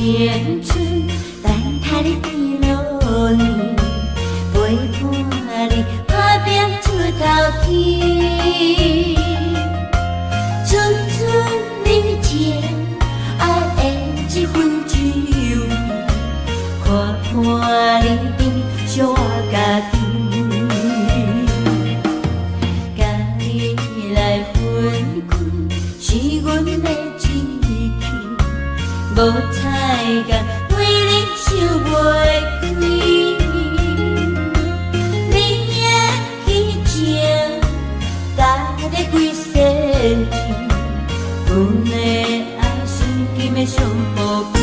青春，等待你变老年，陪伴你打拼出头天。寸寸你情，爱的这份滋味，看看你变小我家己。无彩感，为你想袂开。你的激情，搭在几世纪，阮的爱纯金的上宝贵。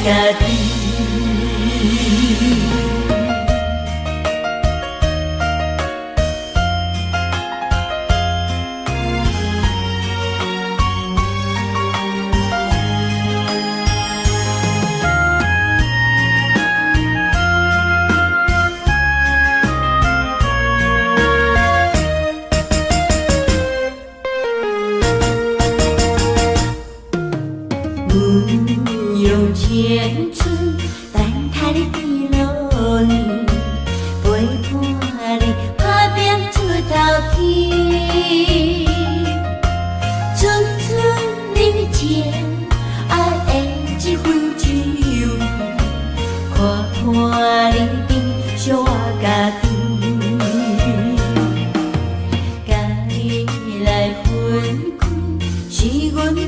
家己。用青春等待你变老年，陪伴你打拼出头天。寸寸你情，爱的这份滋味，看看你变小我家己。家己来分开，是阮的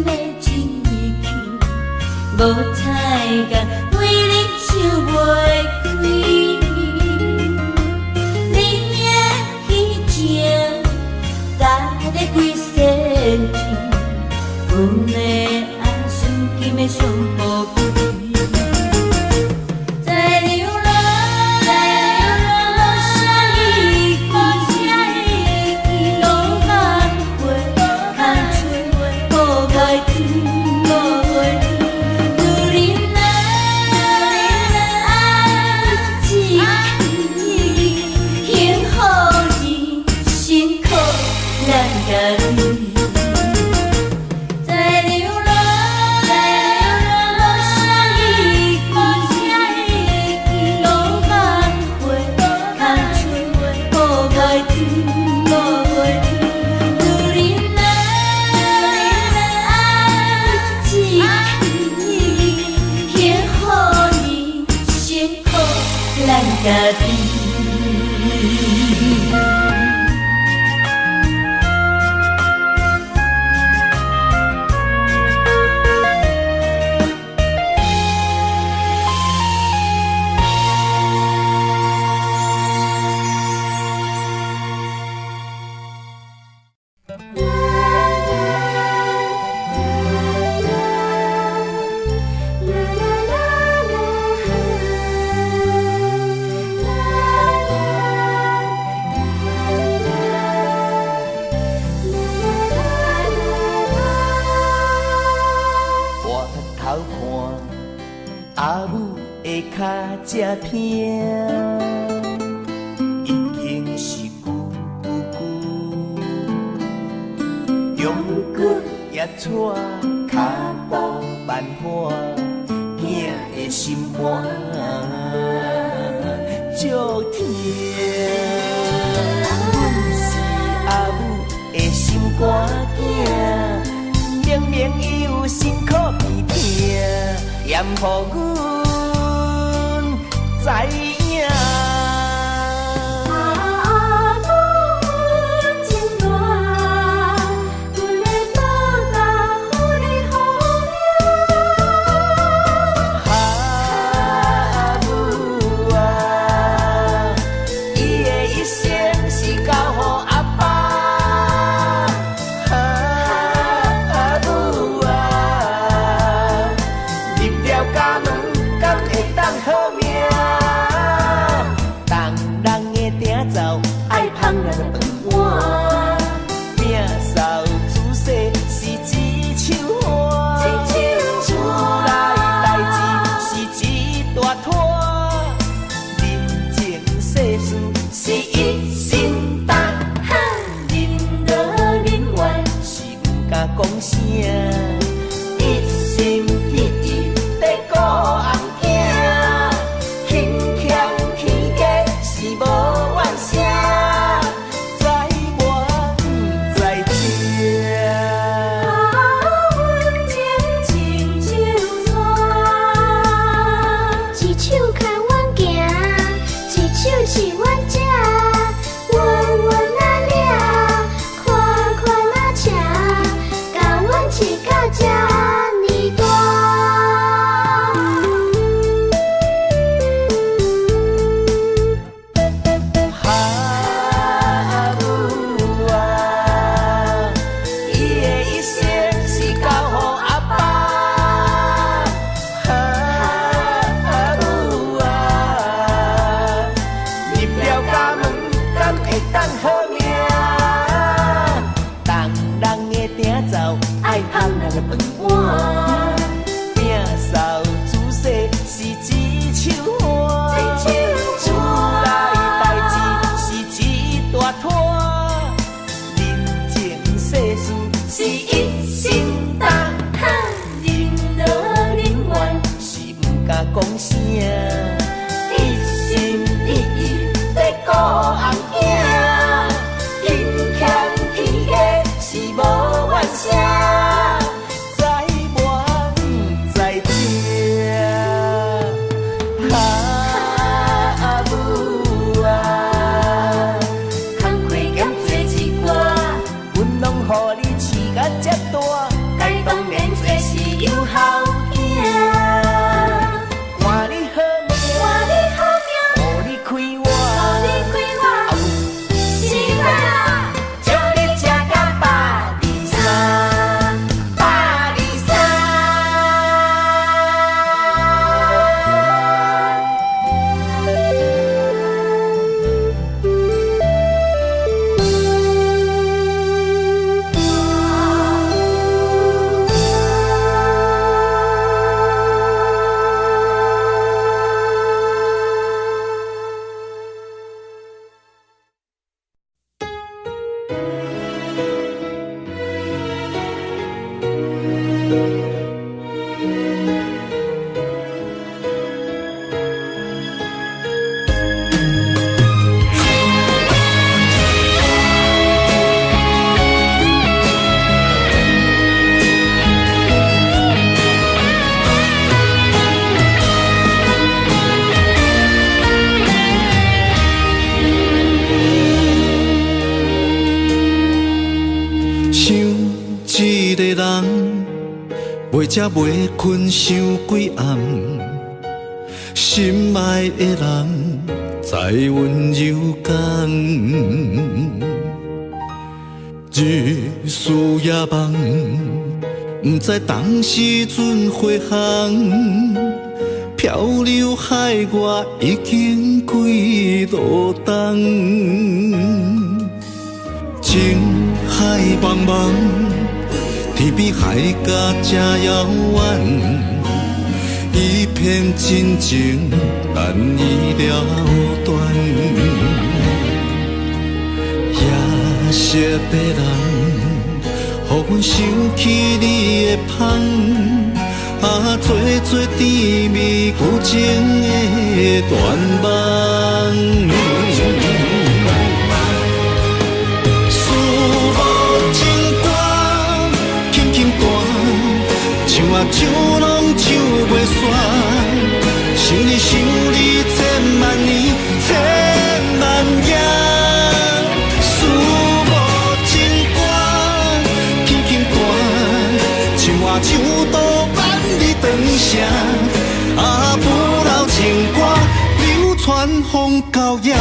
无彩感，为你想袂开。你的激情，搭在几世纪，阮的爱纯金的上宝贵。家己。阿母的脚才疼，已经是久久，用骨也带脚步慢缓，囝的心肝足疼。阮是阿母的心肝囝，明明伊有辛苦鼻疼。嫌乎阮知影，阿母阮真大，阮的报答予你好命。阿母啊，伊的一生是交予阿爸。阿母啊，入了家门。敢会当好命？芳咱的饭碗，命扫自细是一手花，厝内代志是一大摊，人情世事是一心担，人乐人怨是不敢讲声，一心一意在顾红囝，轻欠起价是无怨声，在我在这。阮情亲像山，一手牵阮行，一手是阮食，稳稳啊掠，宽宽啊车，甲阮饲到这呢大。哈母啊，伊的一生是交予阿爸。哈母啊，入了家门，敢会当好命？当人的鼎灶爱芳咱的饭碗，命扫自细是一手花，厝内代志是一大摊，人情世事是一心担，人乐人怨是不敢讲声，一心一意在顾红囝，轻欠起价是无怨声，在我在这。哈母啊，工课减做一寡，阮拢予你饲甲遮大，该当然做是有孝囝。换你好命，予你开我，是啊，祝你吃甲123，想一个人，袂食袂困想几暗，心爱的人在温柔间，日思夜梦，不知当时阵回航，漂流海外已经几路冬。情海茫茫，天边海角这遥远，一片真情难以了断。夜色的人，予阮想起你的香，做甜蜜旧情的断梦。唱拢唱袂煞，想你想你千万年千万夜，思无情歌，轻轻弹，像我唱刀万里长城，不老情歌流传风到野外。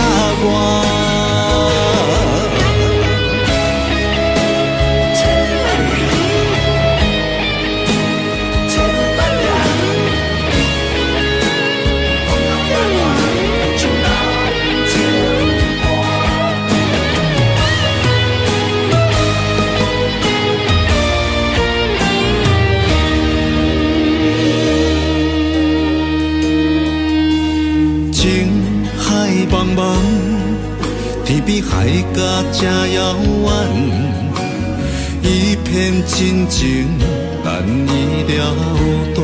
这遥远，一片真情难以了断。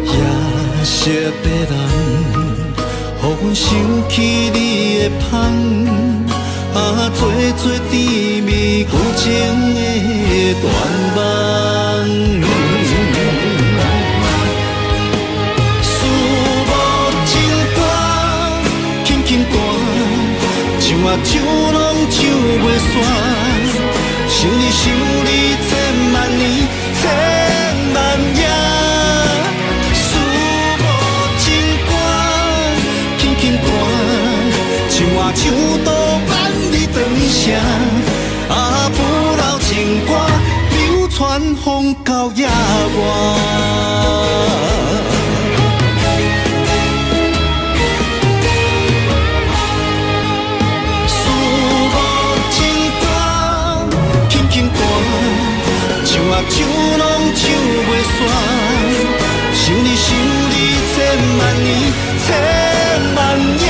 夜色的人，予阮想起你的香。做甜蜜旧情的断梦，思无情歌，轻轻弹，像我唱拢唱袂煞。想你想你千万年千万夜，思无情歌，轻轻弹，像我唱到。长城不老情歌流传风到野外，思无情歌轻轻弹，像我唱拢唱袂煞。想你想你千万年千万夜。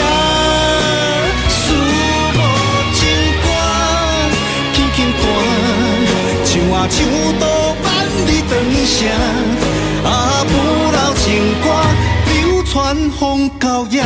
我唱到万里长城，不老情歌流传风到野外。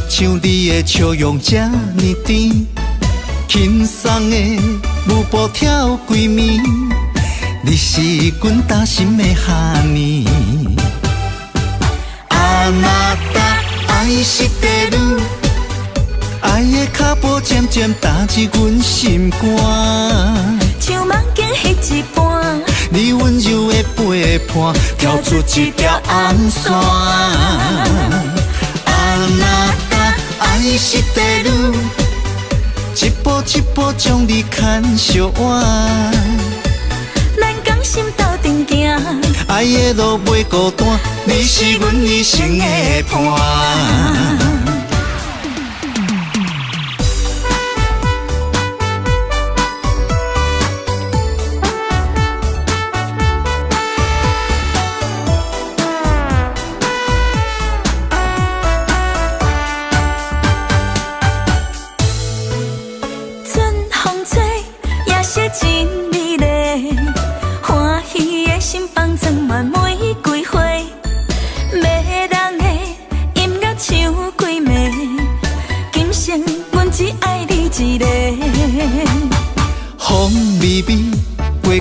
像你的笑容这呢甜，轻松的舞步跳几暝，你是阮打心的哈尼。啊那达爱是地女，爱的脚步渐渐踏入阮心肝，像梦境迄一半，你温柔的陪伴，跳出一条红线。啊那达爱是地女，一步一步将你牵相挽，咱讲心斗阵行，爱的路袂孤单，你是阮一生的伴。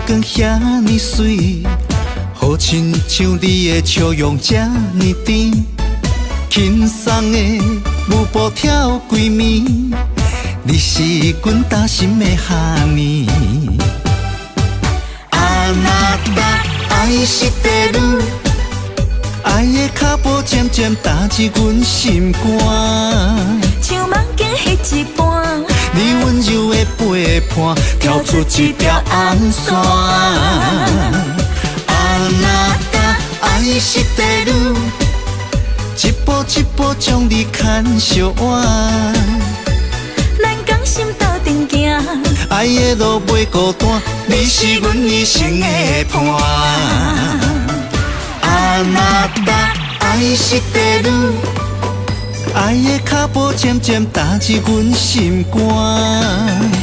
光遐尼水，好亲像你的笑容这呢甜，轻松的舞步跳几暝，你是阮打心的哈尼。啊那达爱是地女，爱的脚步渐渐踏入阮心肝，像梦境迄一半，你温柔的陪伴，跳出一条红线。啊那达爱是地女，一步一步将你牵相挽，咱讲心斗阵行，爱的路袂孤单，你是阮一生的伴。啊那达爱是地女，爱的脚步渐渐踏入阮心肝，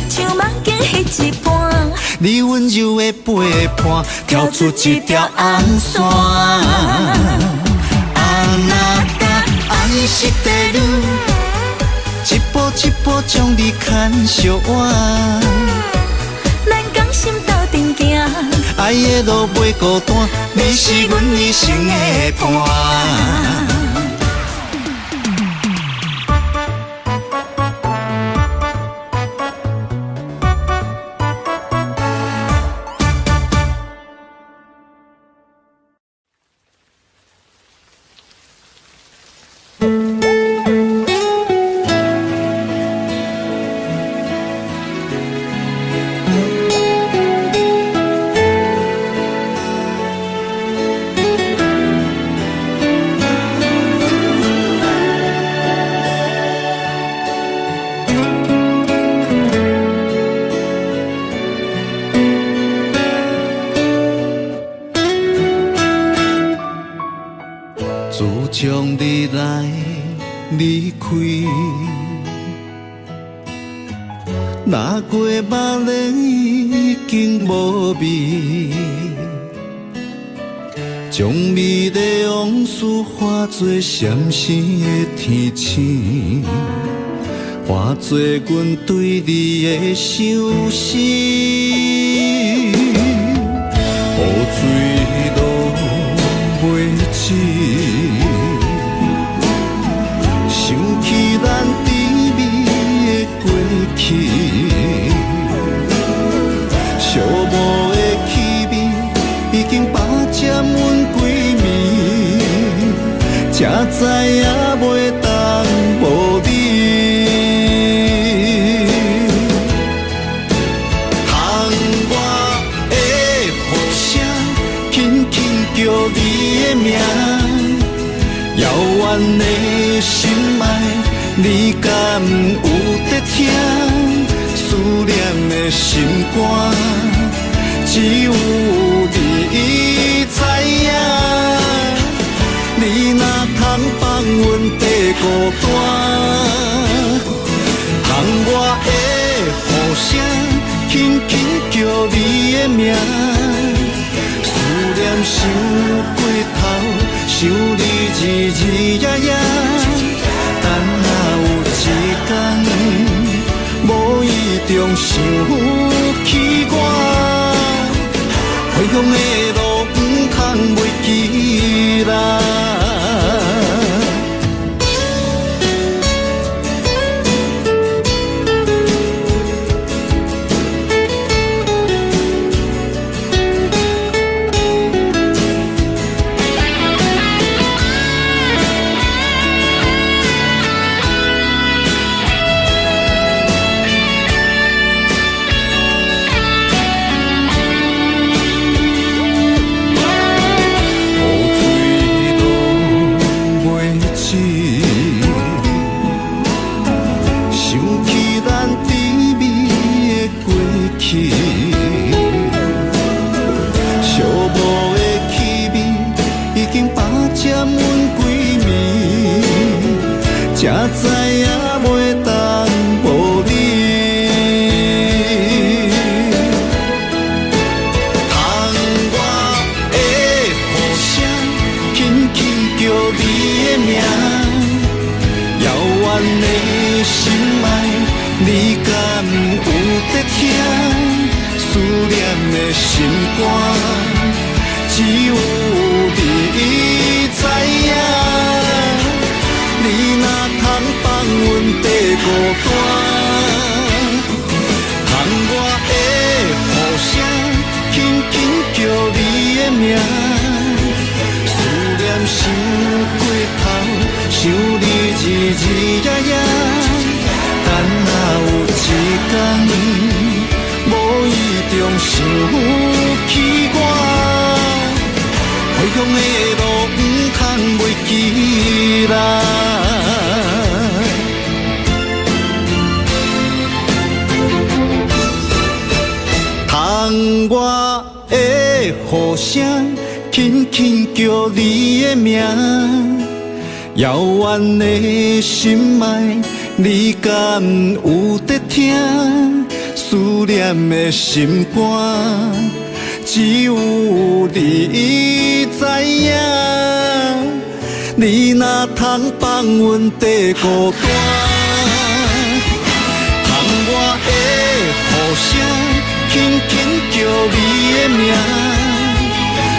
像梦境迄一半，你温柔的陪伴，跳出一条红线。那甲爱是地路，一步一步将你牵相挽。咱同心斗阵行，爱的路袂孤单，你是阮一生的伴。自从你来离开，那过目泪已经无味，将美丽往事化作闪闪的天星，化作阮对你的相思。雨水落袂止，想起咱甜蜜的过去，寂寞的气味已经霸占阮规暝，才知影袂当无你。叫你的名，遥远的心爱，你敢有在听？思念的心肝，只有你知影。你若通放阮地孤单，通我的呼声轻轻叫你的名。思念想过头，想你日日夜夜，等若有一天，无意中想起我，回乡的路不通袂记啦。才知影袂当无你，窗外的雨声轻轻叫你的名，遥远的心爱，你敢有在听？思念的心肝，只有你知影。你若通放阮地孤单，窗外的雨声轻轻叫你的名，思念想过头，想你日日夜夜，等若有一天，无意中想起我，回乡的路不通袂记啦。窗外的雨声轻轻叫你的名，遥远的心爱，你敢有在听？思念的心肝，只有你知影。你若通放阮地孤单，通我的呼声轻轻叫你的名，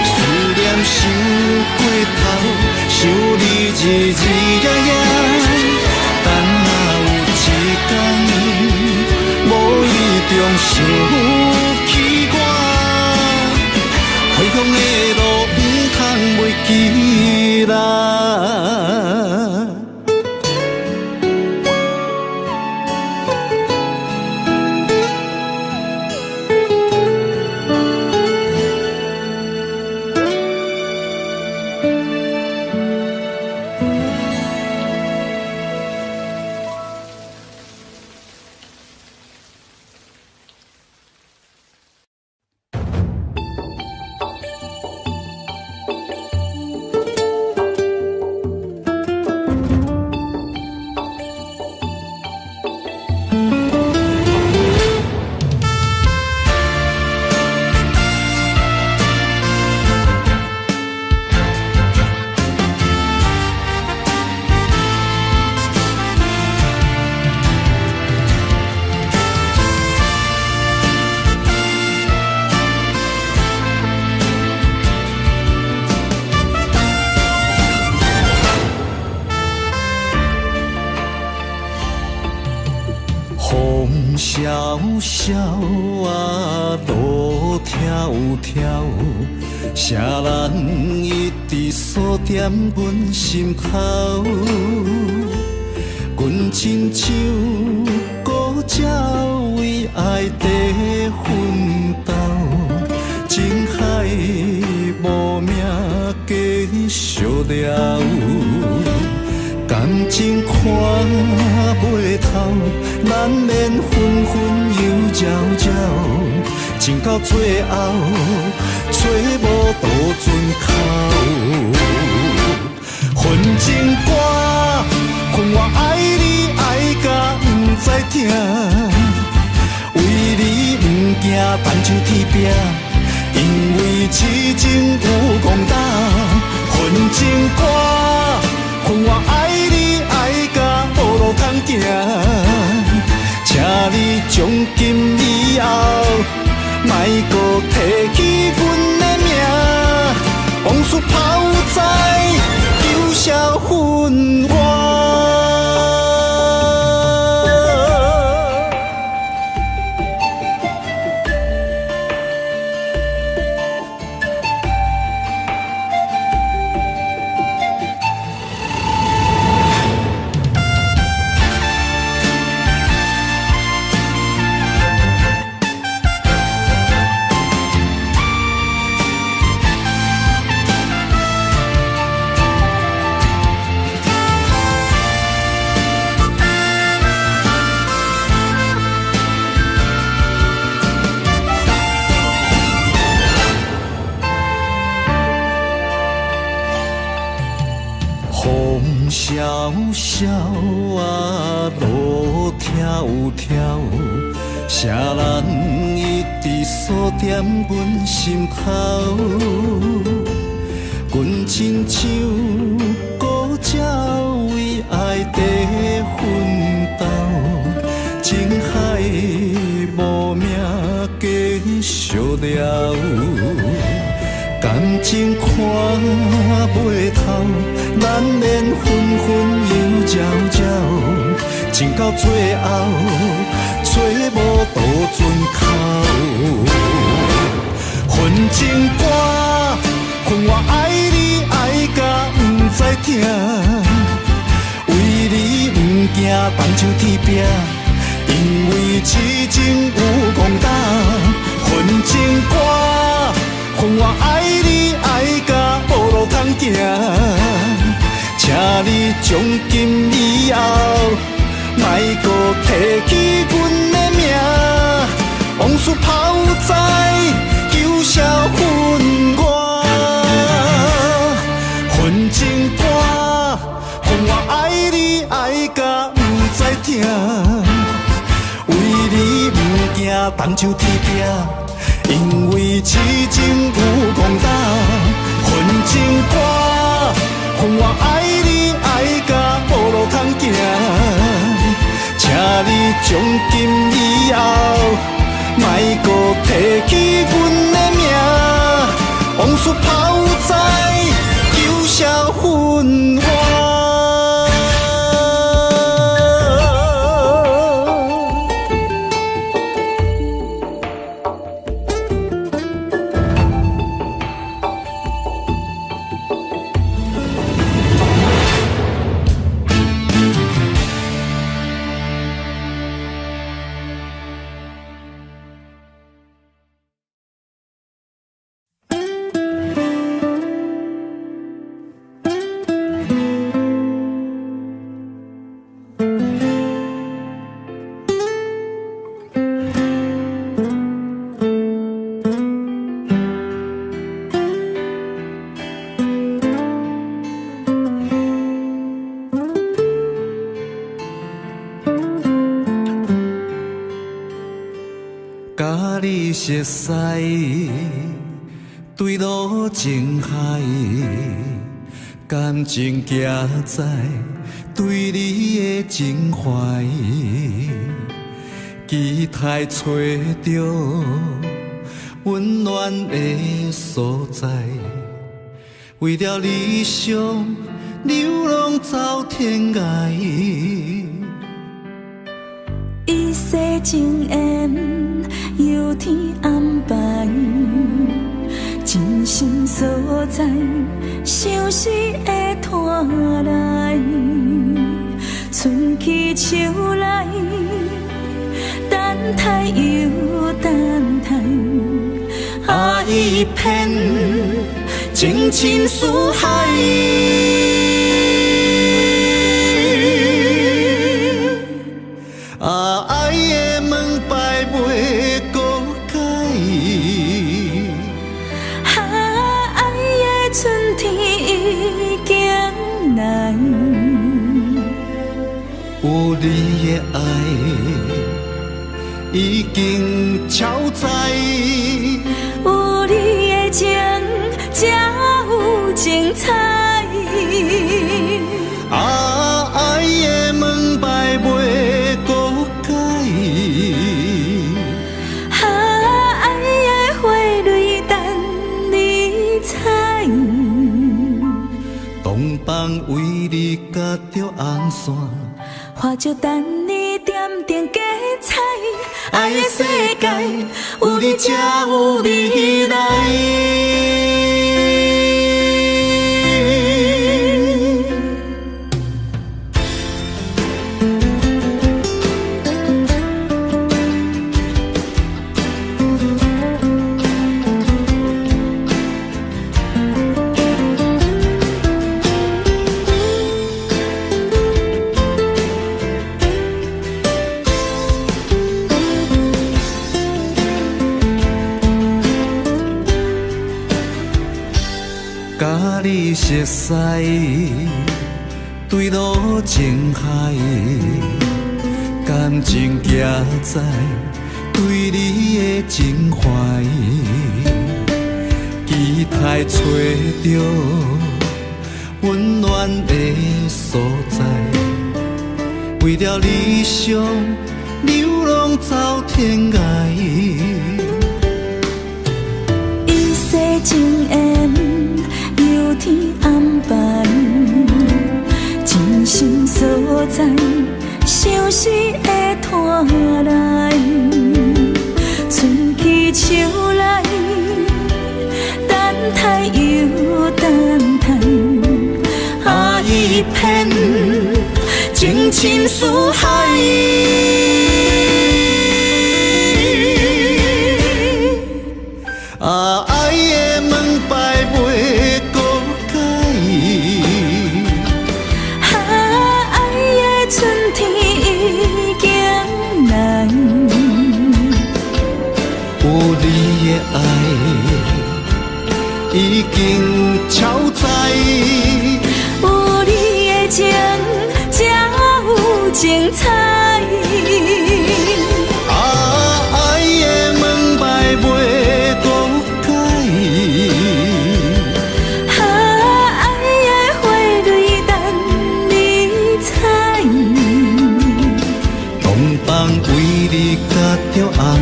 思念想过头，想你日日夜夜。等若有一天，无意中想起我，回乡的路不通袂记啦。萧萧啊，路迢迢，谁人一直锁在阮心口？阮亲像孤鸟为爱在奋斗，情海无名继续了。感情看袂透，难免分分又焦焦，情到最后找无渡船口。恨情歌，恨我爱你爱甲不知疼，为你不惊翻上天边，因为痴情有公道。恨情歌。恨我爱你爱甲无路通行，请你从今以后，莫搁提起阮的名，往事抛在九霄云外。萧萧啊，路迢迢，谁人一直锁在阮心口？阮亲像孤鸟为爱在奋斗，情海无名继续了。感情看袂透，难免分分又焦焦，情到最后找无渡船口。恨情歌，恨我爱你爱甲不知疼，为你不惊翻上天边，因为痴情有公道。恨情歌。恨我爱你爱甲无路通行，请你从今以后，莫搁提起阮的名，往事抛在九霄云外。恨情歌，恨我爱你爱甲不知疼，为你不惊东手天拼，因为痴情有空打，恨情歌，恨我爱你爱甲无路通行，请你从今以后，莫搁提起阮的名，往事抛在九霄云外。甲你熟悉，对路情海，感情行在对你的情怀，期待找到温暖的所在，为了理想流浪走天涯。一世情缘由天安排，真心所在，相思会拖来，春去秋来，等待又等待，爱一片情深似海。爱的门牌袂搁改，爱的春天已经来，有你的爱已经超载，有你的情才有精彩。爱的门牌袂搁改，爱的花蕊等你采，东方为你夹着红线，花石等你点点加彩。爱的世界有你才有未来。甲你熟悉，对路情海，感情行在对你的情怀，期待找到温暖的所在，为了理想流浪走天涯。一世情缘由天安排，真心所在，相思会拖来，春去秋来，等待又等待，爱一片情深似海。爱的门牌袂搁改，爱的春天已经来，有你的爱已经超载，有你的情才有精彩。爱的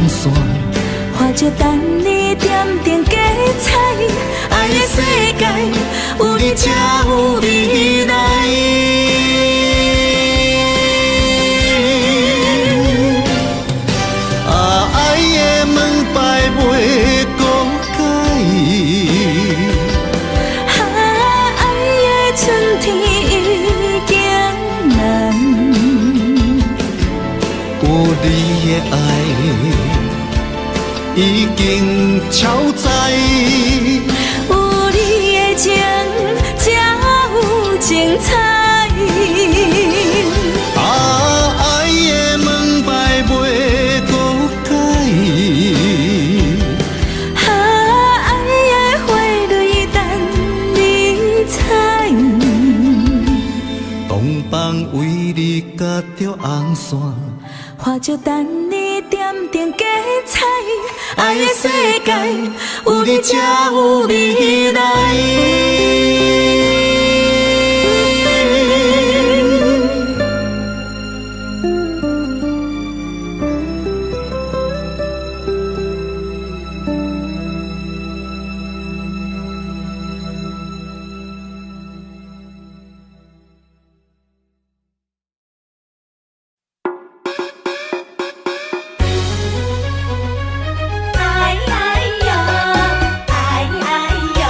线，花就等你点点加彩，爱的世界有你才有未来。啊，爱的门牌袂搁改，啊，爱的春天已经难，有你的爱已经超载。有你的情才有精彩。啊，爱的门牌袂搁改，啊，爱的花蕊等你采，东方为你夹着红线，花就等你点点加彩，爱的世界有你才有未来。哎哎哟，哎哎哟，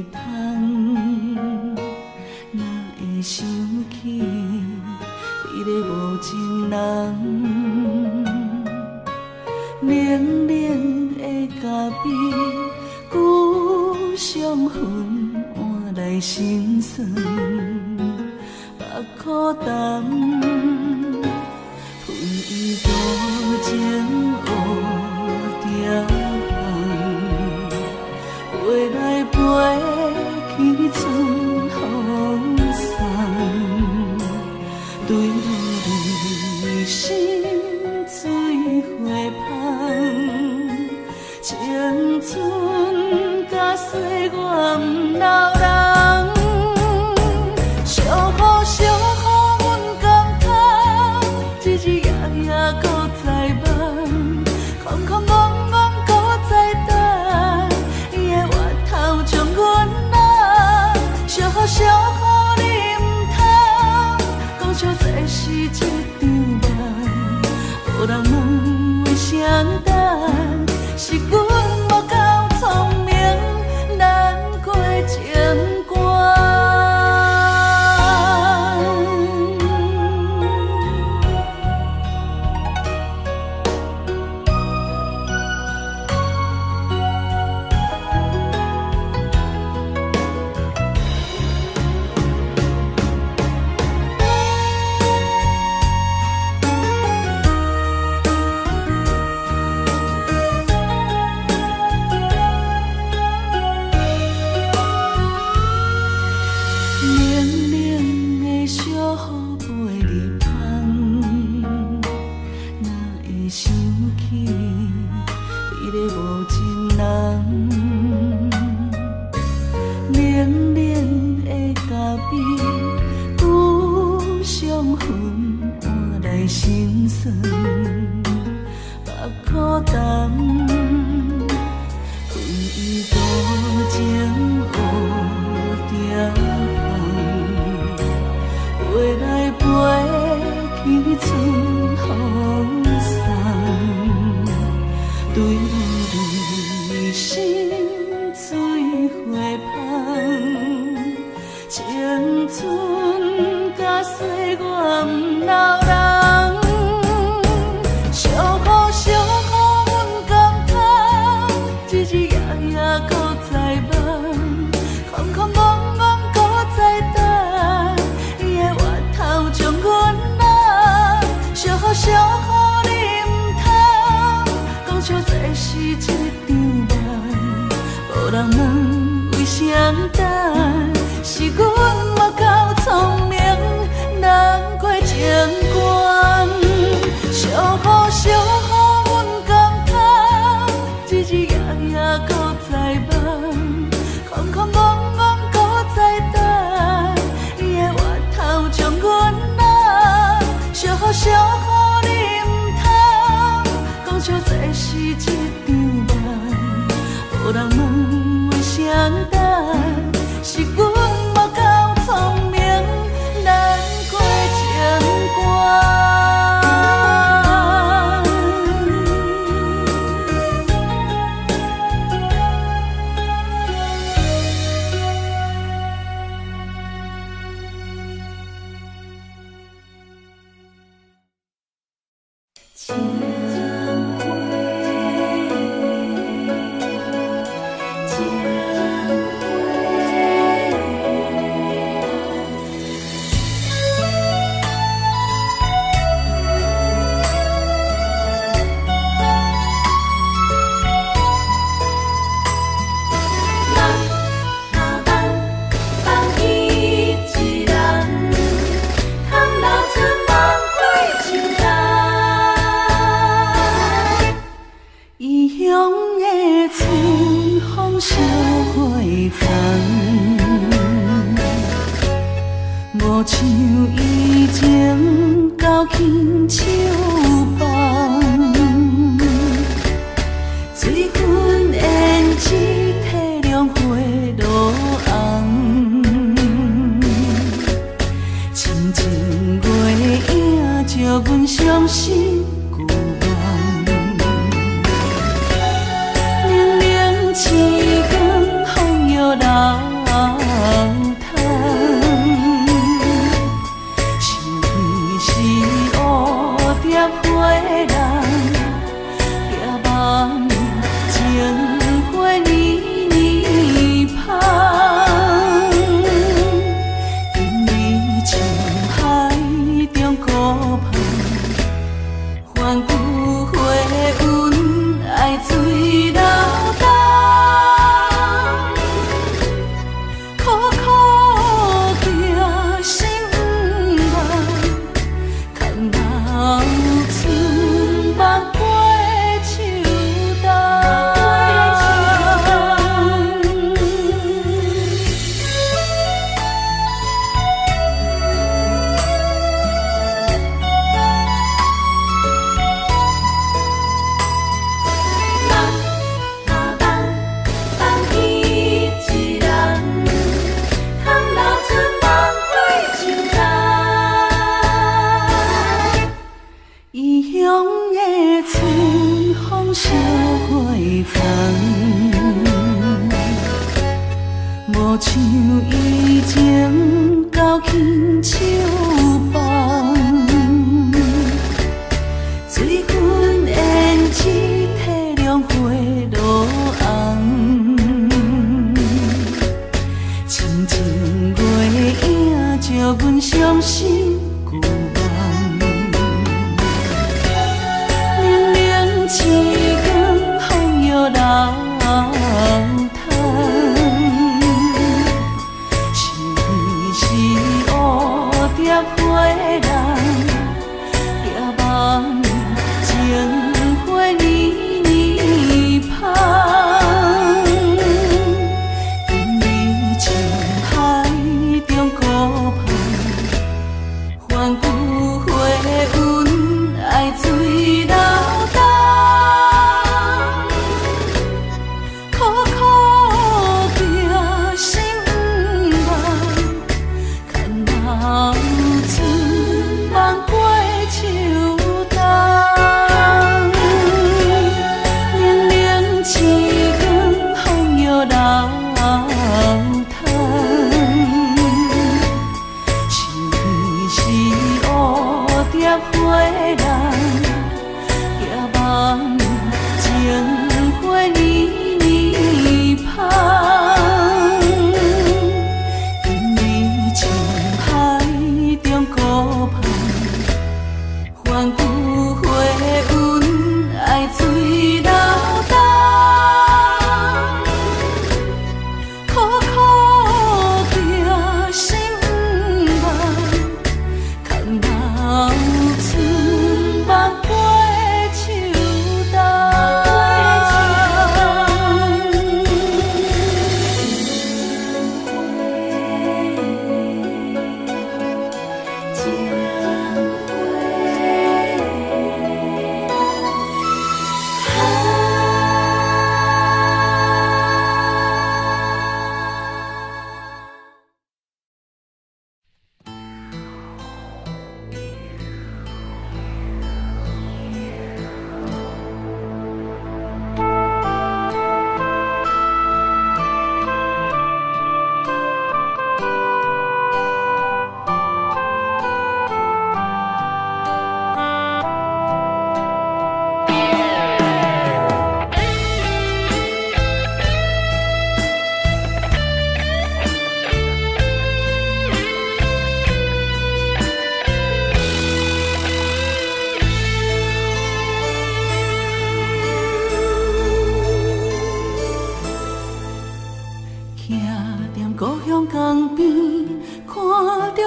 离芳，哪会想起你个无情人？冷冷的咖啡，旧伤痕换来心酸，目苦淡，分伊多情黑条红，飞来飞去春风送，对你心水花香，青春甲岁月不留人，小雨小雨阮甘叹，日日夜夜搁在梦，空空茫茫搁在等，伊的月头将阮揽，小雨小雨你唔通，讲笑这是一场梦，无人问为谁等，是阮无够聪明，难过情关。心酸，目苦淡，分伊多情黑条红，飞来飞去春风送，对你心水花香，青春甲岁月不留人。小雨小雨阮甘叹，日日夜夜搁在梦，空空茫茫搁在等，伊的月头将阮揽，小雨小雨你唔通，讲笑这是一场梦，无人问为谁等，是阮无够聪明，难过情关。小雨小雨阮甘叹，日日夜夜搁在梦，空空茫茫搁在等，伊的月头将阮揽，小雨小雨你唔通，讲笑这是一场梦，无人问为谁等，是阮无够聪明，难过情关。无像以前交轻手放，水分胭脂体谅花露红，亲像月影照阮伤心旧梦，冷冷星光风摇流。像以前交轻手放，水分胭脂体谅花落红，亲像月影照阮伤心旧梦，冷冷星光风摇老窗，是乌蝶花人，夜梦情花年年香，因你像海中孤帆，翻旧花温爱水流动。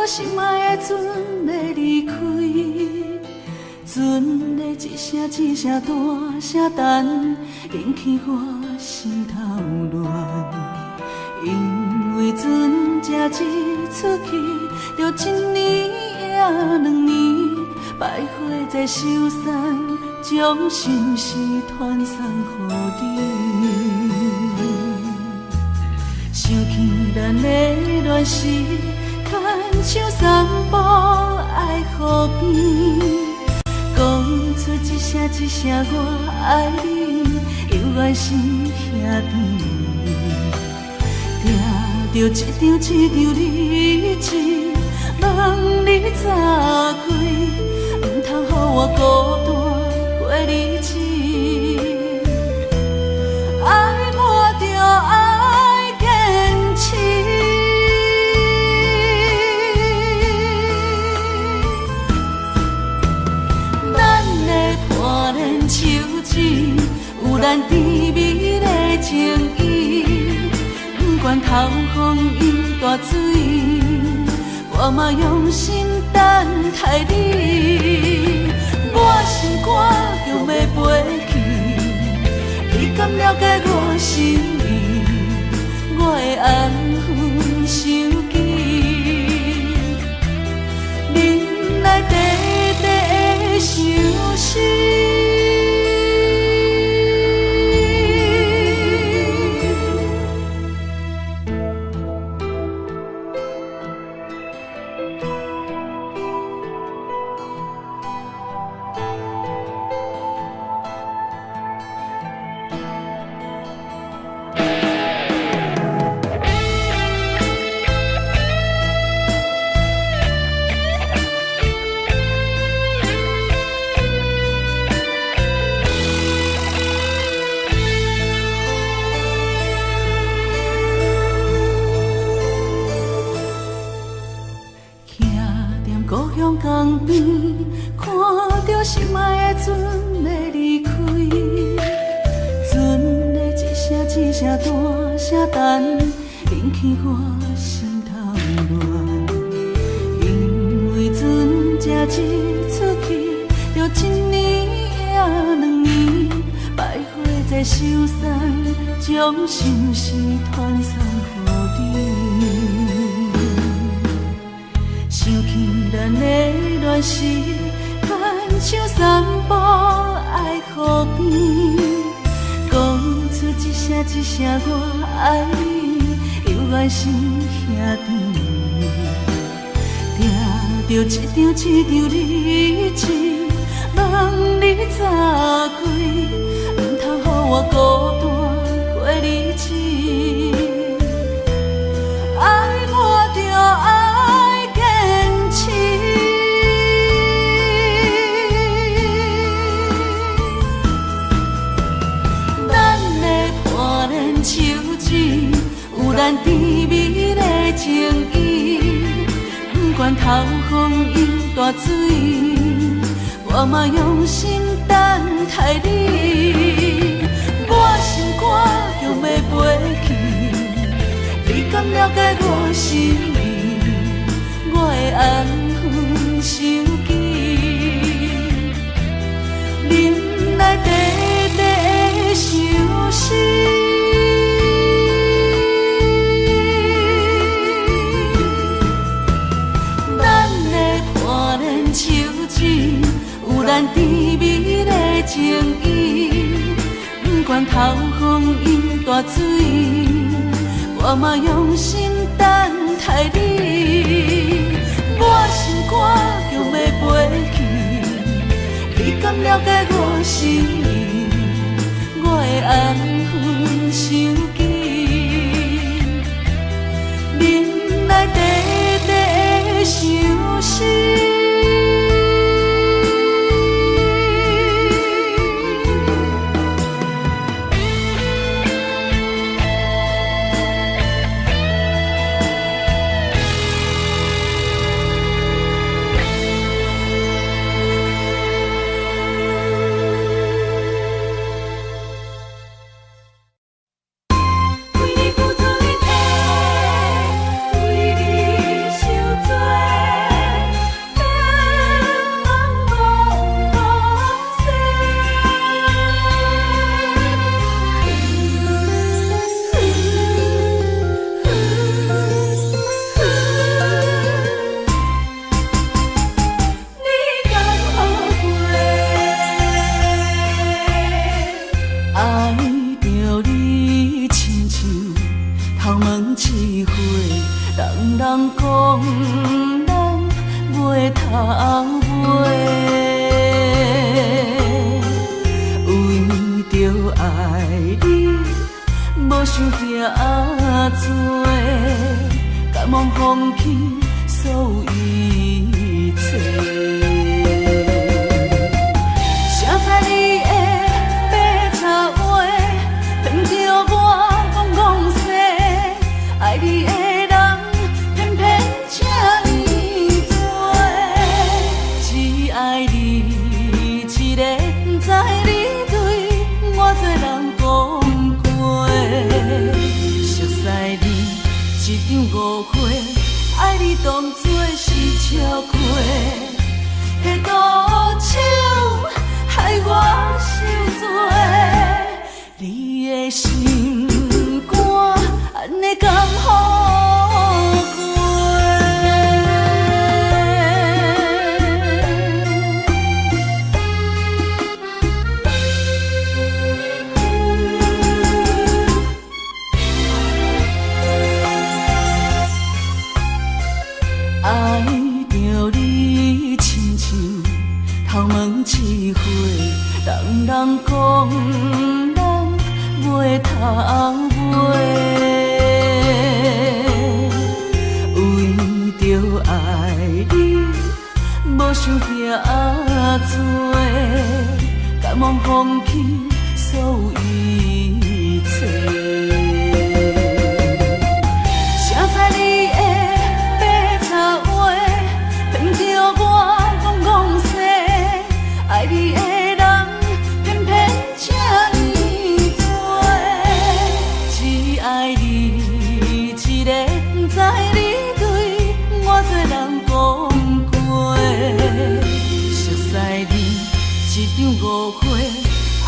心爱的船要离开，船的一声一声大声等，引起我心头乱。因为船才一出去，就一年也2年，百花在收山，将心事传送予你。想起咱的恋时，牵手散步爱河边，讲出一声一声我爱你，犹原是兄弟。听着一张一张日子，问你早过，唔通予我孤单过日子。爱我就爱坚持。手指有咱甜蜜的情意，不管透风雨大水，我嘛用心等待你。我心肝强要飞去，你敢了解我心意？我的安分守己，忍耐短短的相思。旁边，看着心爱的船要离开，船的一声一声大声等，引起我心头乱。因为船才一出去，就1年也2年，摆花在手山，将心事传送予你。想起咱的恋时，牵手散步爱河边，讲出一声一声我爱你，犹原是兄弟。听着一张一张日子，望你早归，唔通予我孤单过日子。爱我就爱坚持，咱的伴恋手指，有咱甜蜜的情意。不管透风涌大水，我嘛用心等待你。我心肝强要飞去，你敢了解我心意？我的安分守己，忍耐短短的相思。有咱甜蜜的情意，不管透风涌大水，我嘛用心等待你。我心肝强要飞去，你敢了解我心意？我的安分守己，忍耐短短的相思。谁知你的白插话，骗着我。误会，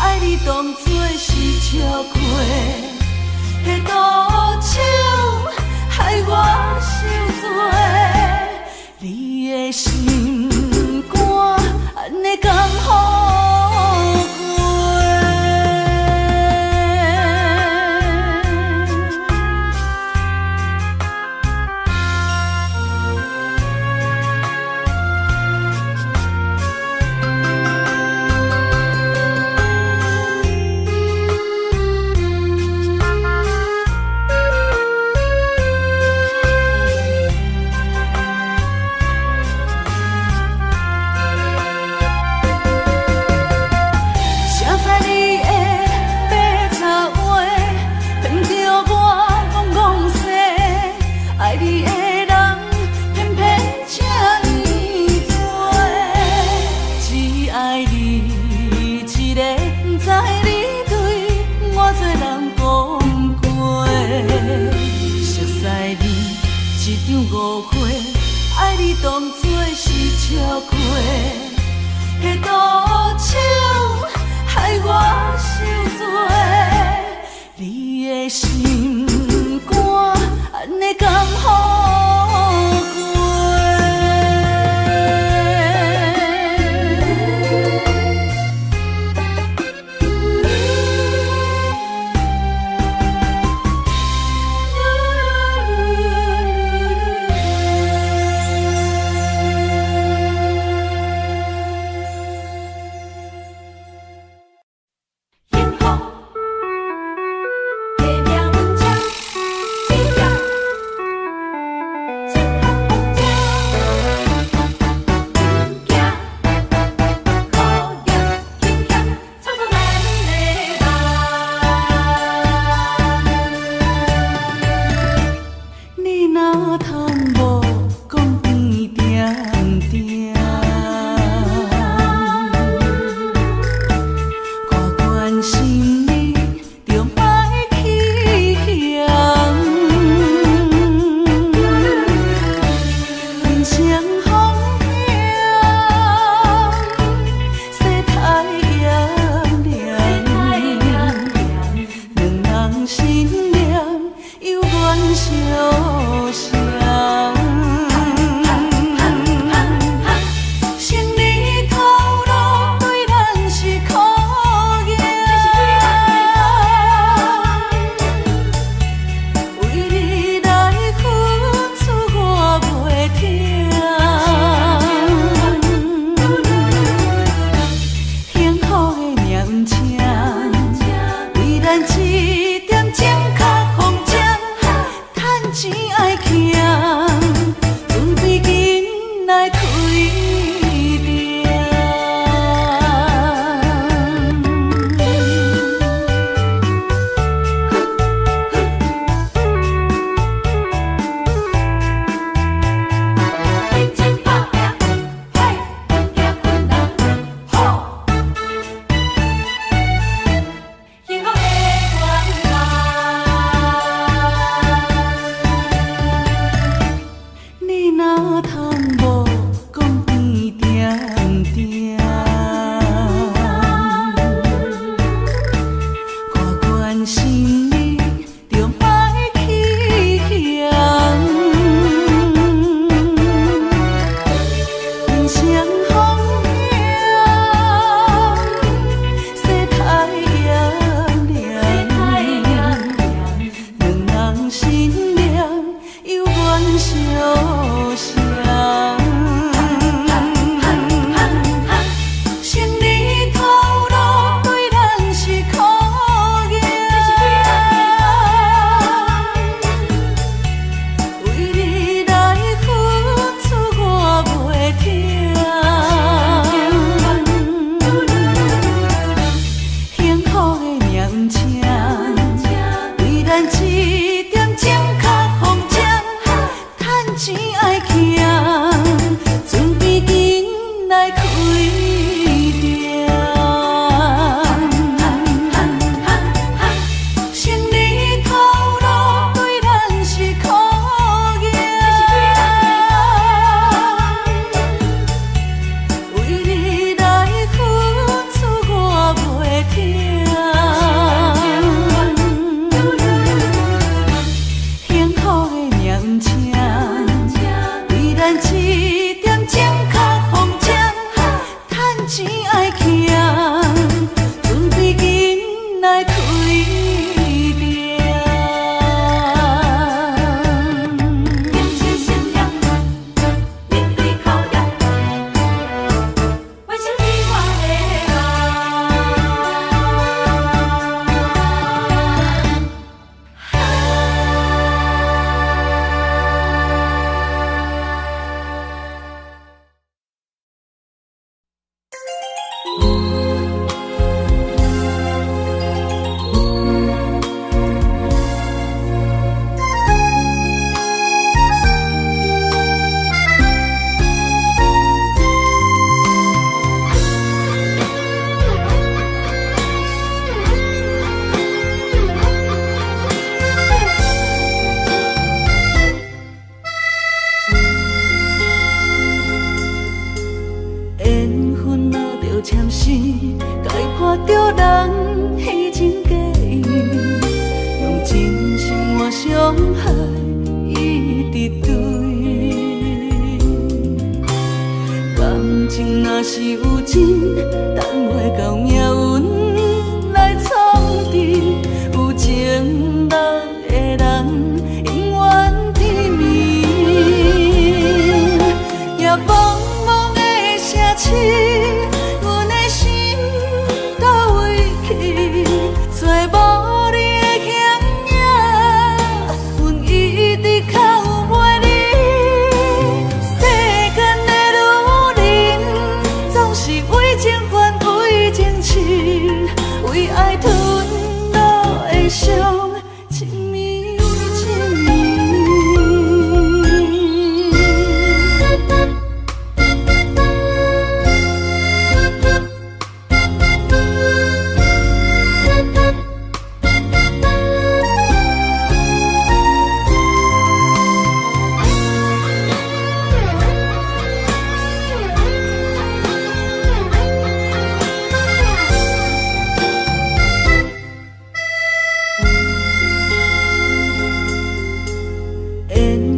爱你当作是笑话，迄道手害我受罪，你的心肝安尼刚好。误会，爱你当作是笑话，迄道手害我受罪，你的心肝安尼刚好过。一点情较风筝，趁钱爱伤害伊伫对。感情若是有情，等袂到命运来创治。有情人的人，永远甜蜜。也茫茫的城市，阮的心到位去，找无你的牵影，阮一直较有袂离。世间的女人，总是为情烦，为情痴，为爱吞落的伤，亲密亲密。缘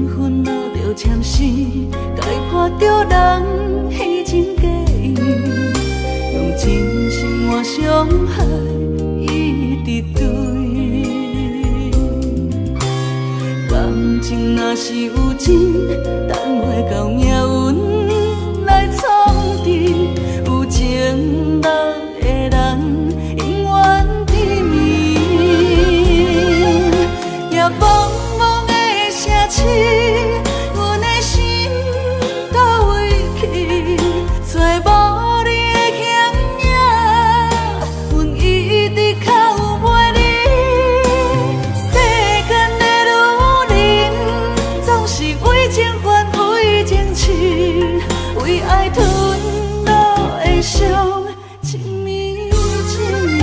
分落着签丝，解破着人虚情假意，用真心换伤害伊伫对。感情若是有情，等袂到命运来创治。有情人的人，永远甜蜜。也茫茫的城市，阮的心到位去，找无你的牵影，阮一直较有袂离。世间的女人，总是为情烦，为情痴，为爱吞落的伤，亲密亲密。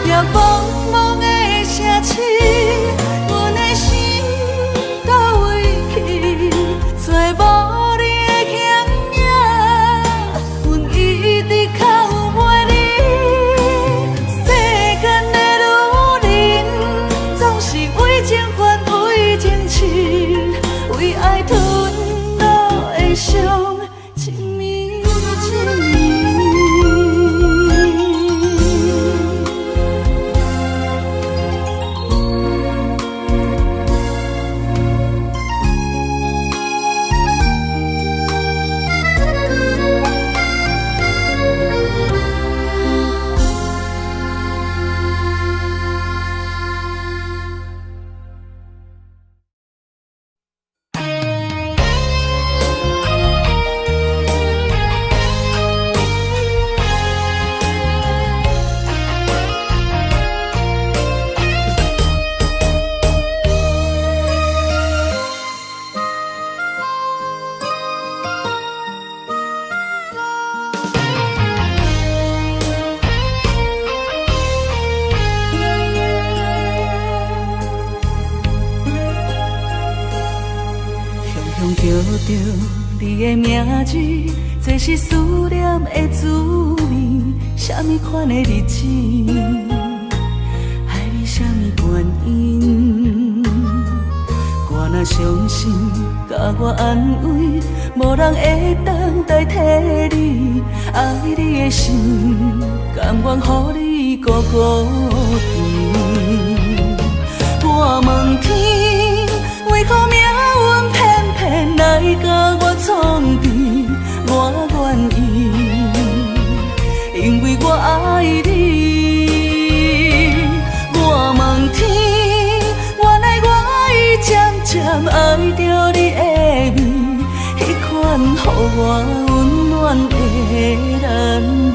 也茫茫的城市，阮的心到位去，找无你的牵影，阮一直较有袂离。世间的女人，总是为情烦，为情痴，为爱吞落的伤，亲密亲密。雄雄叫着你的名字，这是思念的滋味。什么款的日子，爱你什么原因？我若伤心，甲我安慰，无人会当代替你。爱你的心，甘愿予你孤孤甜。我问天，为何命运偏偏来甲我创治？我愿意，因为我爱你。我问天，原来我已渐渐爱着你的美，迄款予我温暖的男人。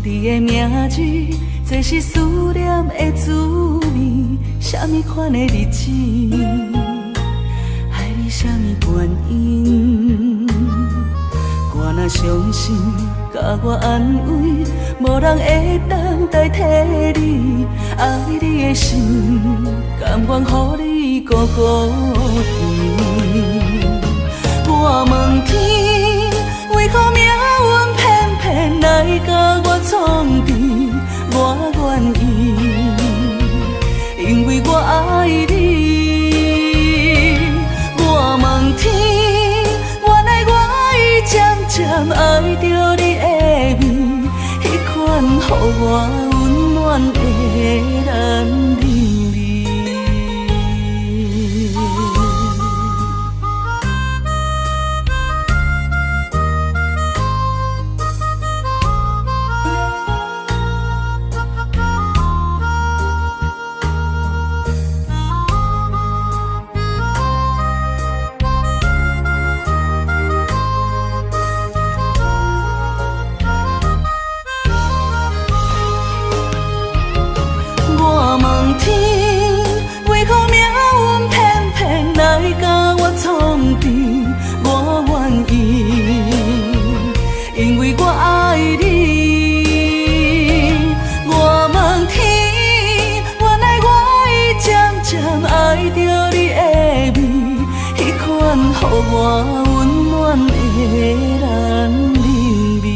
你的名字，这是思念的滋味。什么款的日子，爱你什么原因？我若伤心，甲我安慰，无人会当代替你。爱你的心，甘愿予你孤孤甜。我问天，为何命运偏偏来甲我创治？我愿意，因为我爱你。我问天，原来我已渐渐爱着你的美，迄款予我温暖的男人。予我温暖的男人味。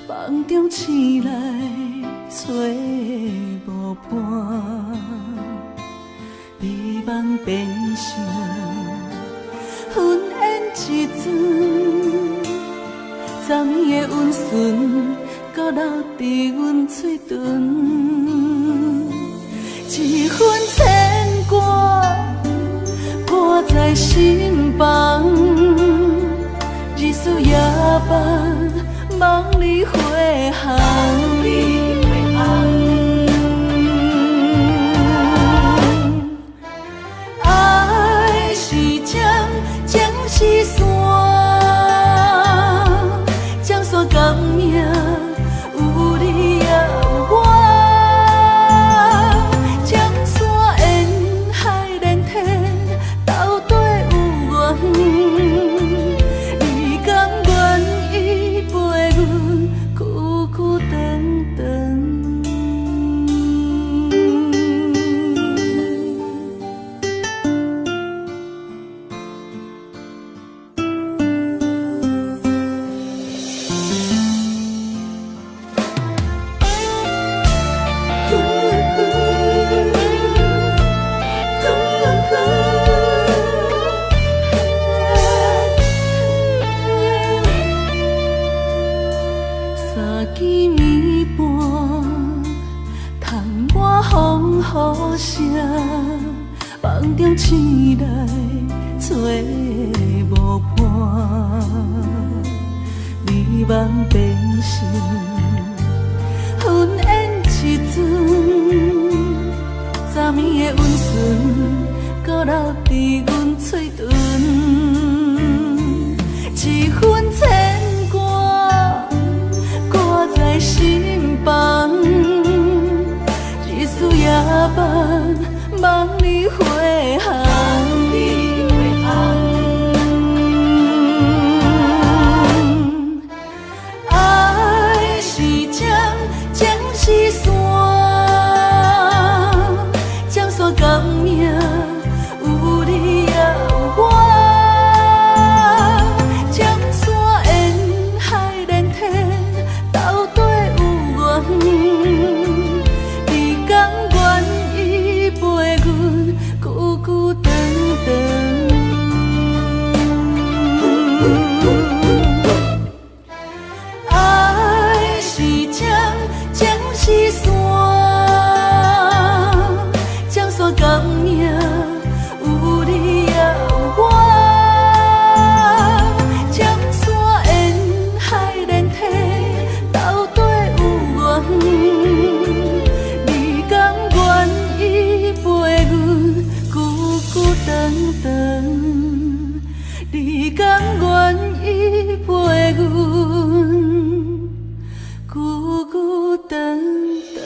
梦中醒来找无伴，美梦变成昏烟一阵，昨暝的温顺，搁留伫阮嘴唇，一份牵挂挂在心房，日思夜梦。梦里回航，爱是江，江是山，江山甘命有你也有我，江山沿海连天，斗底有缘。雨声，梦中醒来找无伴，美梦变成昏烟一阵，昨暝的温顺，搁留伫阮嘴唇，一份牵挂挂在心房。日思夜梦，梦里回航。爱是江，江是山，江山甘命。久长长，你敢愿意陪阮久久长长？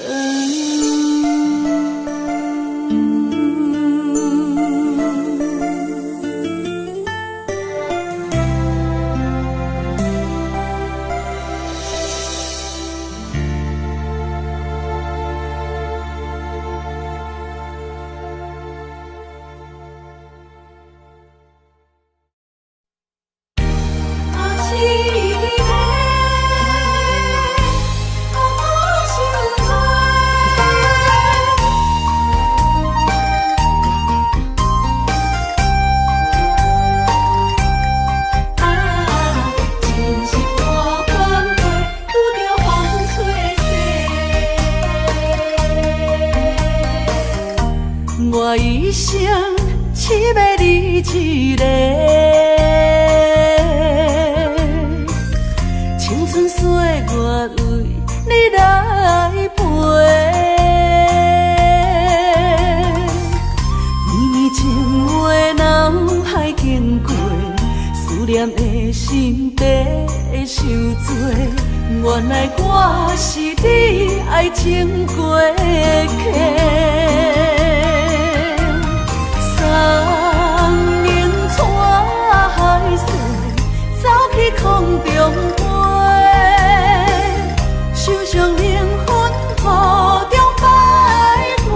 我一生只要你一个，青春岁月为你来陪。绵绵情话脑海经过，思念的心底受罪。原来我是你爱情过客。三明带海水，走去空中飞，受伤灵魂雨中徘徊。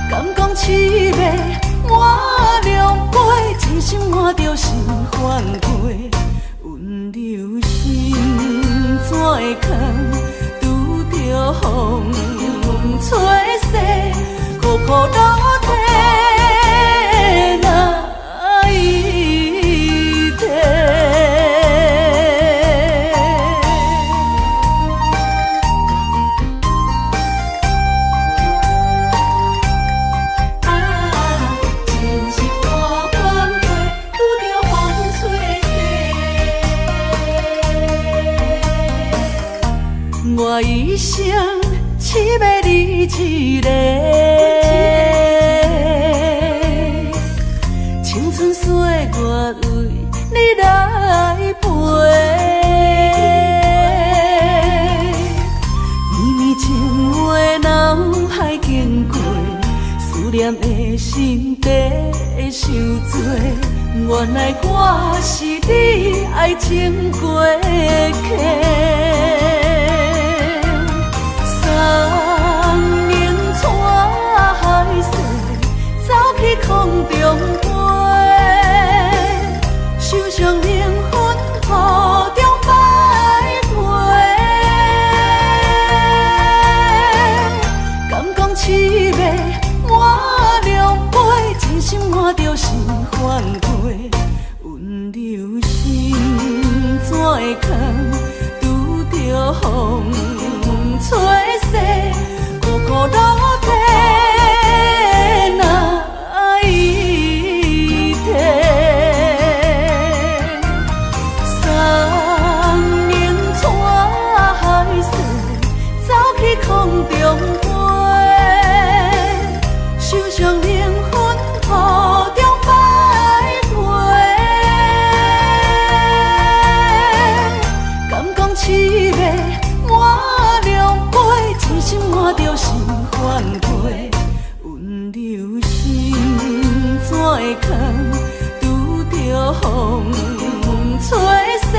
敢讲凄美满两杯，真心换着心反过，温柔心怎会空，拄着风吹逝，苦苦落地哪一天？真是半半杯，拄着风吹逝。我一生只要你一个，青春岁月为你来陪。绵绵情话脑海经过，思念的心底受罪。原来我是你爱情过客。三明带海水，走去空中飞，受伤灵魂雨中徘徊。敢讲凄美满两杯，真心换着心反过，温柔心怎会空，拄着风吹逝，苦苦落地哪一天？三明带海水，走去空中飞，受伤灵魂雨中徘徊。敢讲凄美满两杯，真心换着心反过，温柔心怎会空，拄着风吹逝，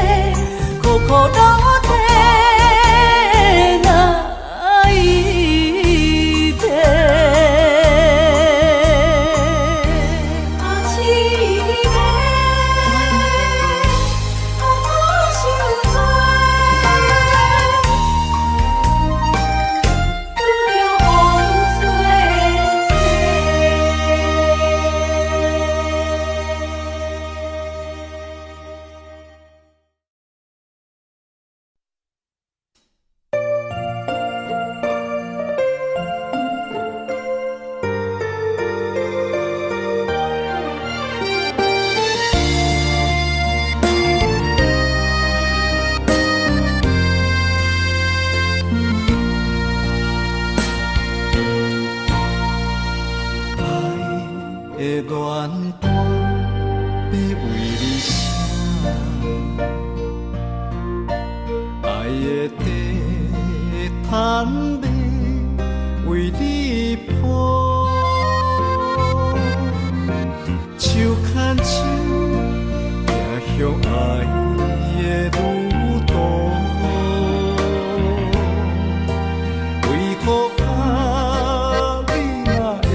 苦苦落地哪一天？的恋歌要为你写，爱的地毯要为你铺，手牵手行向爱的路途，为何啊你若会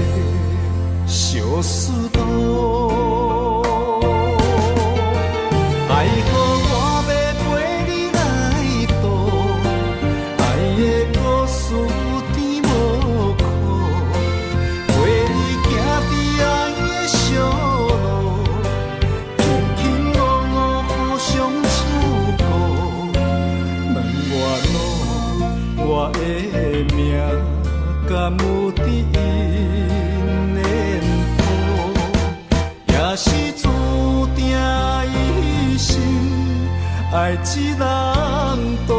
相思多？爱好我要陪你来渡，爱的故事有甜无苦，陪你行伫爱的小路，轻轻落落互相照顾。问我路，我的命敢有伫因的谱，也是注定一生爱一人渡。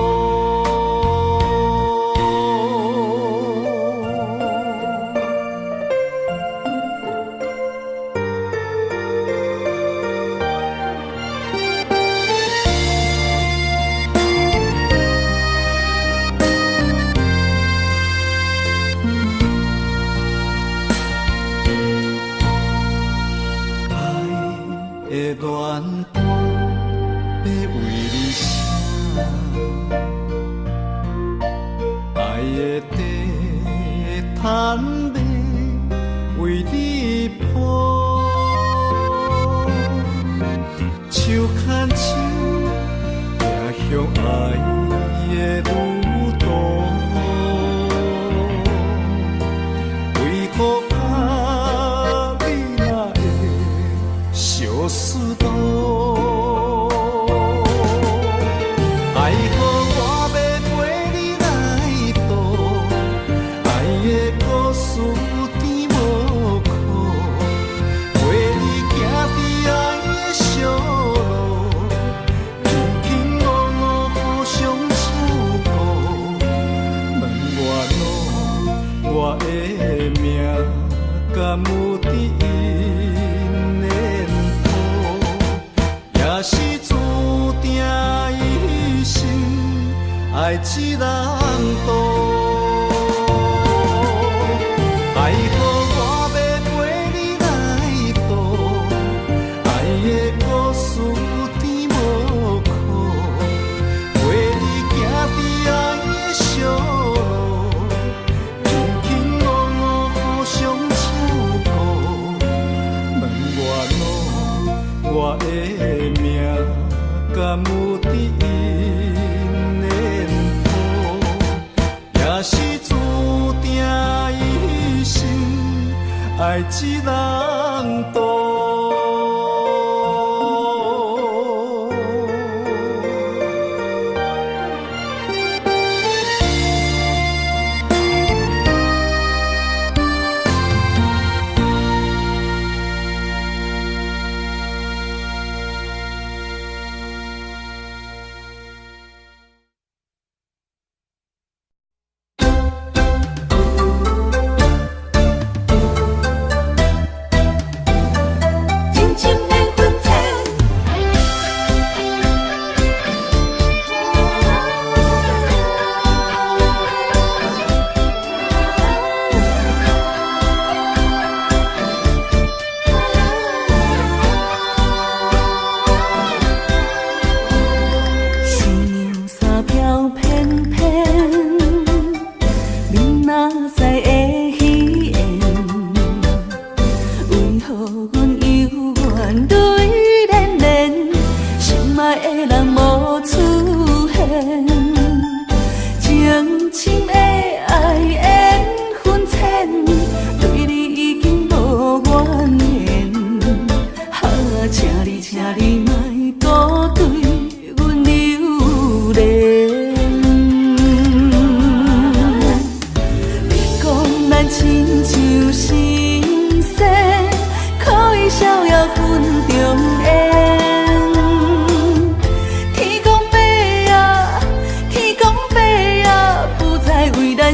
的恋歌要为你写，爱的地毯要为你铺，手牵手行向爱的路途，为何啊你若会相思多？爱好我要陪你来渡，爱的故事有甜无苦，陪你行伫爱的小路，轻轻落落互相照顾。问我路，我的命敢有伫因的谱，也是注定一生爱一人渡。爱好我要陪你来渡，爱的故事有甜无苦，陪你行伫爱的小路，轻轻落落互相照顾。问我路，我的命敢有伫因的谱，也是注定一生爱一人渡。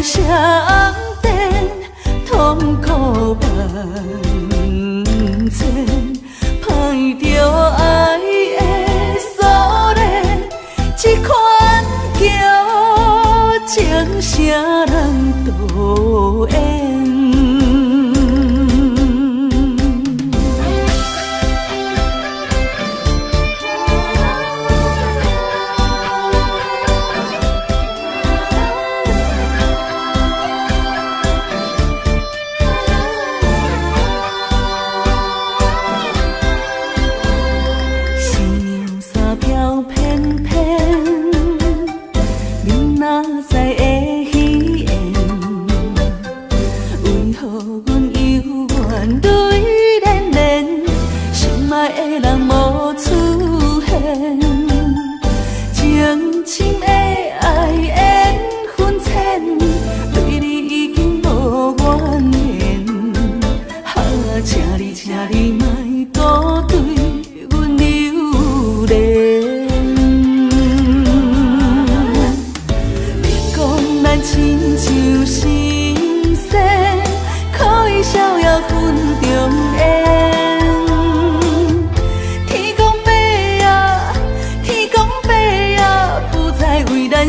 相电痛苦伴。前，碰着爱的锁链，这款叫情啥人都缘。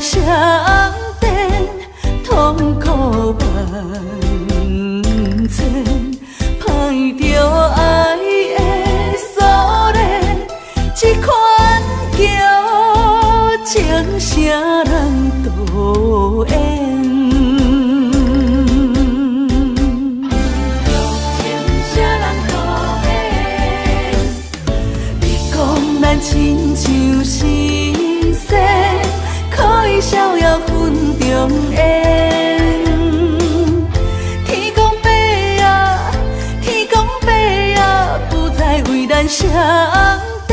相电痛苦万千，碰着爱的锁链，这款叫情啥人都缘。亲像神仙，可以逍遥云中缘。天公伯啊，天公伯啊，不再为咱相电，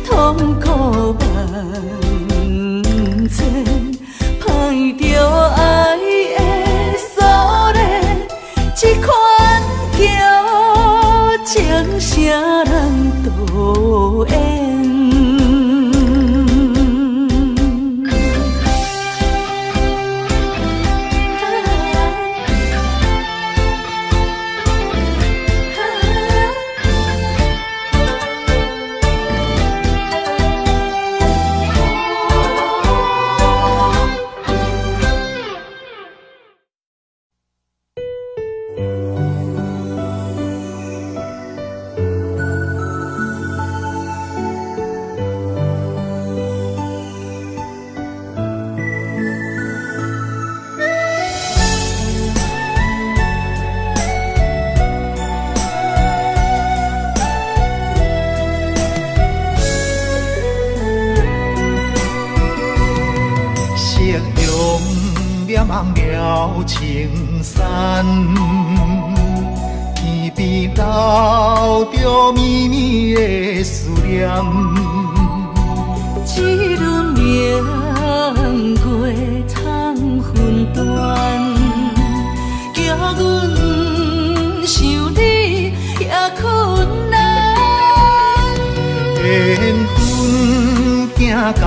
痛苦万千。碰着爱的锁链，这款叫情啥人都缘。望了青山，天边留着绵绵的思念。一轮明月藏魂断，叫阮想你也困难。缘分行到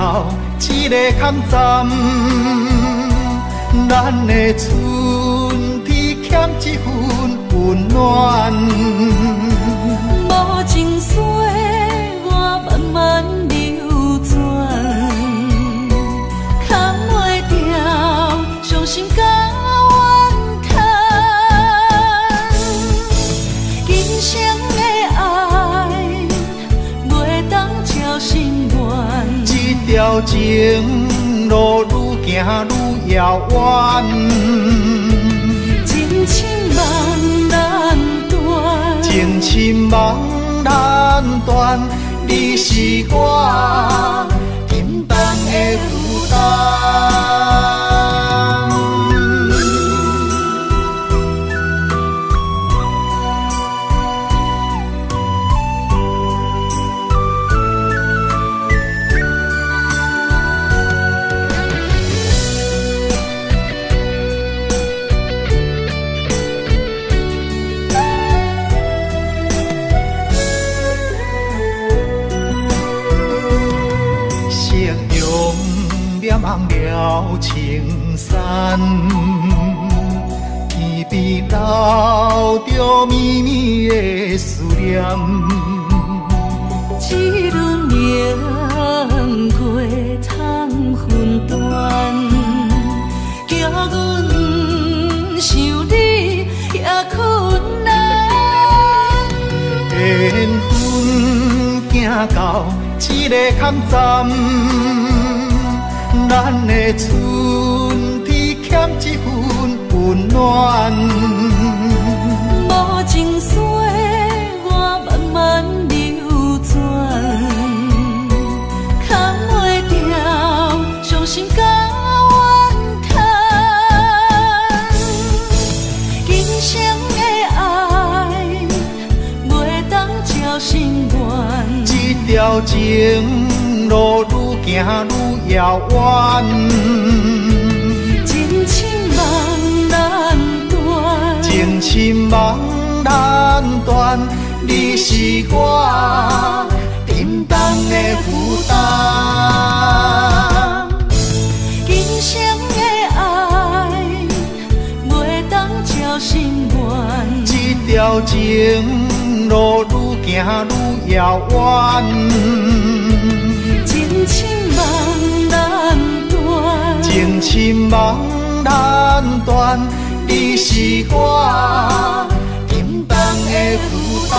一个坎站。咱的春天欠一份温暖，无情水我慢慢流转，扛袂掉伤心甲怨叹。今生的爱袂当照心愿，这条情路愈行愈遥远，情深梦难断，情深梦难断，你是我沉重的负担。望了青山，天边留着绵绵的思念。一轮明月窗分断，叫阮想你也困难。缘分行到一个坎站，咱的春天欠一份温暖。无情水我慢慢流转，扛袂掉伤心甲怨叹。今生的爱袂当照心愿，这条情路愈行愈遥远。真情梦难断，情深梦难断，你是我沉重的负担。今生的爱袂当照心愿，这条情路愈行愈遥远。真情梦难断，情深梦难断，你是我沉重的负担。